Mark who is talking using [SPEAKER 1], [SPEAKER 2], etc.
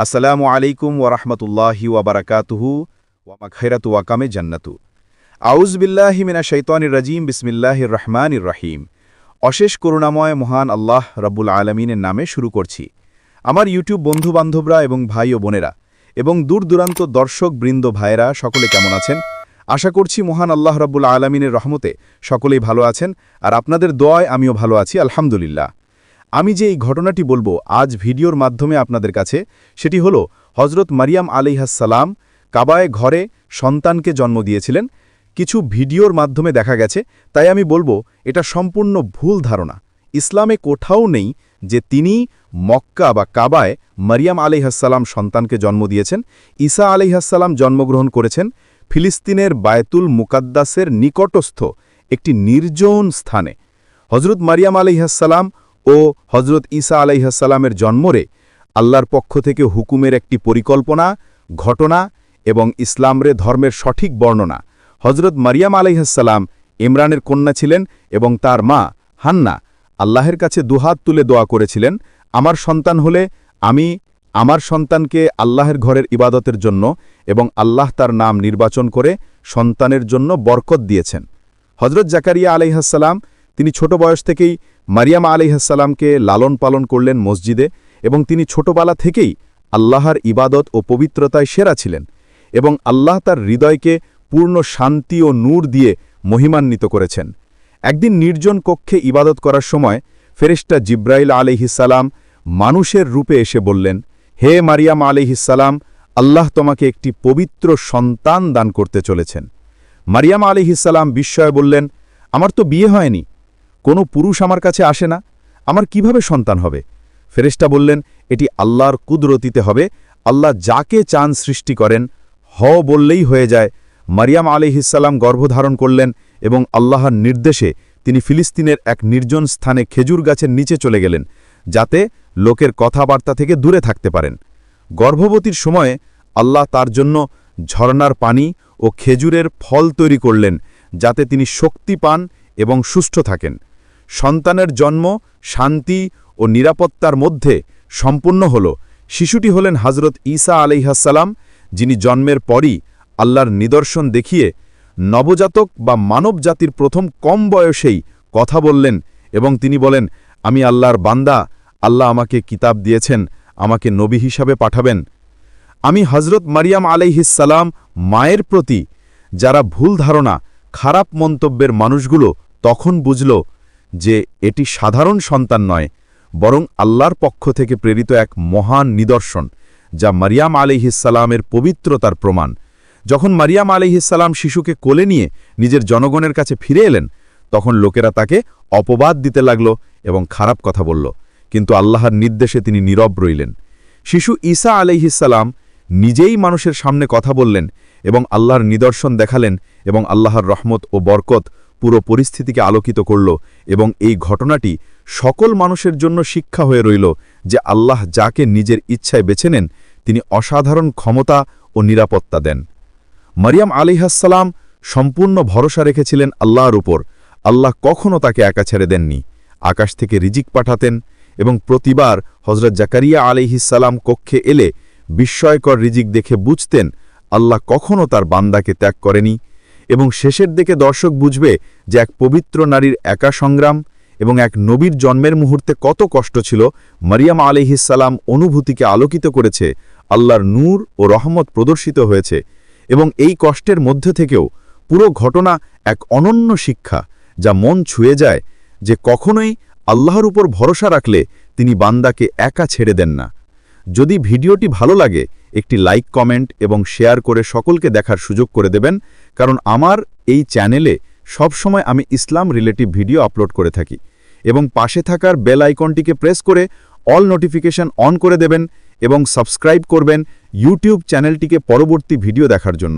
[SPEAKER 1] আসসালামু আলাইকুম ওরহমতুল্লাহি ওয়াবারাকাতুহু ওয়া মাগফিরাতু ওয়া কামে জান্নাতু। আউযু বিল্লাহি মিনাশ শাইতানির রাজীম। বিসমিল্লাহির রহমানির রহিম। অশেষ করুণাময় মহান আল্লাহ রাব্বুল আলামিনের নামে শুরু করছি। আমার ইউটিউব বন্ধু-বান্ধবরা এবং ভাই ও বোনেরা এবং দূর-দূরান্ত দর্শকবৃন্দ ভাইয়েরা সকলে কেমন আছেন? আশা করছি মহান আল্লাহ রাব্বুল আলামিনের রহমতে সকলেই ভালো আছেন, আর আপনাদের দোয়ায় আমিও ভালো আছি আলহামদুলিল্লাহ। আমি যে এই ঘটনাটি বলবো আজ ভিডিওর মাধ্যমে আপনাদের কাছে, সেটি হলো হজরত মারিয়াম আলাইহাসসালাম কাবায় ঘরে সন্তানকে জন্ম দিয়েছিলেন। কিছু ভিডিওর মাধ্যমে দেখা গেছে, তাই আমি বলবো এটা সম্পূর্ণ ভুল ধারণা। ইসলামে কোথাও নেই যে তিনি মক্কা বা কাবায় মারিয়াম আলাইহাসসালাম সন্তানকে জন্ম দিয়েছেন। ঈসা আলাইহাসসালাম জন্মগ্রহণ করেছেন ফিলিস্তিনের বায়তুল মুকাদ্দাসের নিকটস্থ একটি নির্জন স্থানে। হজরত মারিয়াম আলাইহাসসালাম ও হজরত ঈসা আলাইহাসসালামের জন্মরে আল্লাহর পক্ষ থেকে হুকুমের একটি পরিকল্পনা, ঘটনা এবং ইসলামরে ধর্মের সঠিক বর্ণনা। হজরত মারিয়াম আলাইহাসসালাম ইমরানের কন্যা ছিলেন এবং তার মা হান্না আল্লাহের কাছে দুহাত তুলে দোয়া করেছিলেন, আমার সন্তান হলে আমি আমার সন্তানকে আল্লাহের ঘরের ইবাদতের জন্য এবং আল্লাহ তার নাম নির্বাচন করে সন্তানের জন্য বরকত দিয়েছেন। হজরত জাকারিয়া আলাইহাসসালাম তিনি ছোট বয়স থেকেই মারিয়াম আলাইহাসসালামকে লালন পালন করলেন মসজিদে, এবং তিনি ছোটবেলা থেকেই আল্লাহর ইবাদত ও পবিত্রতায় সেরা ছিলেন, এবং আল্লাহ তার হৃদয়কে পূর্ণ শান্তি ও নূর দিয়ে মহিমান্বিত করেছেন। একদিন নির্জন কক্ষে ইবাদত করার সময় ফেরেশতা জিব্রাইল আলাইহিসসালাম মানুষের রূপে এসে বললেন, হে মারিয়াম আলাইহিসসালাম, আল্লাহ তোমাকে একটি পবিত্র সন্তান দান করতে চলেছেন। মারিয়াম আলাইহিসসালাম বিস্ময়ে বললেন, আমার তো বিয়ে হয়নি, কোনো পুরুষ আমার কাছে আসে না, আমার কিভাবে সন্তান হবে? ফেরেশতা বললেন, এটি আল্লাহর কুদরতিতে হবে, আল্লাহ যাকে চান সৃষ্টি করেন, বললেই হয়ে যায়। মারিয়াম আলাইহিসসালাম গর্ভধারণ করলেন এবং আল্লাহর নির্দেশে তিনি ফিলিস্তিনের এক নির্জন স্থানে খেজুর গাছের নিচে চলে গেলেন, যাতে লোকের কথাবার্তা থেকে দূরে থাকতে পারেন। গর্ভবতীর সময়ে আল্লাহ তার জন্য ঝর্ণার পানি ও খেজুরের ফল তৈরি করলেন, যাতে তিনি শক্তি পান এবং সুস্থ থাকেন। সন্তানের জন্ম শান্তি ও নিরাপত্তার মধ্যে সম্পূর্ণ হল। শিশুটি হলেন হজরত ঈসা আলাইহাসসালাম, যিনি জন্মের পরই আল্লাহর নিদর্শন দেখিয়ে নবজাতক বা মানব জাতির প্রথম কম বয়সেই কথা বললেন, এবং তিনি বলেন, আমি আল্লাহর বান্দা, আল্লাহ আমাকে কিতাব দিয়েছেন, আমাকে নবী হিসাবে পাঠাবেন। আমি হজরত মারিয়াম আলাইহিসসালাম মায়ের প্রতি যারা ভুল ধারণা, খারাপ মন্তব্যের মানুষগুলো তখন বুঝল যে এটি সাধারণ সন্তান নয়, বরং আল্লাহর পক্ষ থেকে প্রেরিত এক মহান নিদর্শন, যা মারিয়াম আলাইহিসসালামের পবিত্রতার প্রমাণ। যখন মারিয়াম আলাইহিসসালাম শিশুকে কোলে নিয়ে নিজের জনগণের কাছে ফিরে এলেন, তখন লোকেরা তাকে অপবাদ দিতে লাগল এবং খারাপ কথা বলল, কিন্তু আল্লাহর নির্দেশে তিনি নীরব রইলেন। শিশু ঈসা আলাইহিসসালাম নিজেই মানুষের সামনে কথা বললেন এবং আল্লাহর নিদর্শন দেখালেন, এবং আল্লাহর রহমত ও বরকত পুরো পরিস্থিতিকে আলোকিত করল, এবং এই ঘটনাটি সকল মানুষের জন্য শিক্ষা হয়ে রইল যে আল্লাহ যাকে নিজের ইচ্ছায় বেছে নেন, তিনি অসাধারণ ক্ষমতা ও নিরাপত্তা দেন। মারিয়াম আলাইহিসসালাম সম্পূর্ণ ভরসা রেখেছিলেন আল্লাহর উপর। আল্লাহ কখনও তাকে একা ছেড়ে দেননি, আকাশ থেকে রিজিক পাঠাতেন, এবং প্রতিবার হজরত জাকারিয়া আলাইহিসসালাম কক্ষে এলে বিস্ময়কর রিজিক দেখে বুঝতেন আল্লাহ কখনও তার বান্দাকে ত্যাগ করেনি। এবং শেষের দিকে দর্শক বুঝবে যে এক পবিত্র নারীর একা সংগ্রাম এবং এক নবীর জন্মের মুহূর্তে কত কষ্ট ছিল। মারিয়াম আলাইহিসসালাম অনুভূতিকে আলোকিত করেছে, আল্লাহর নূর ও রহমত প্রদর্শিত হয়েছে, এবং এই কষ্টের মধ্যে থেকেও পুরো ঘটনা এক অনন্য শিক্ষা, যা মন ছুঁয়ে যায় যে কখনোই আল্লাহর উপর ভরসা রাখলে তিনি বান্দাকে একা ছেড়ে দেন না। যদি ভিডিওটি ভালো লাগে, একটি লাইক, কমেন্ট এবং শেয়ার করে সকলকে দেখার সুযোগ করে দেবেন, কারণ আমার এই চ্যানেলে সবসময় আমি ইসলাম রিলেটিভ ভিডিও আপলোড করে থাকি। এবং পাশে থাকার বেল আইকনটিকে প্রেস করে অল নোটিফিকেশন অন করে দেবেন এবং সাবস্ক্রাইব করবেন ইউটিউব চ্যানেলটিকে পরবর্তী ভিডিও দেখার জন্য।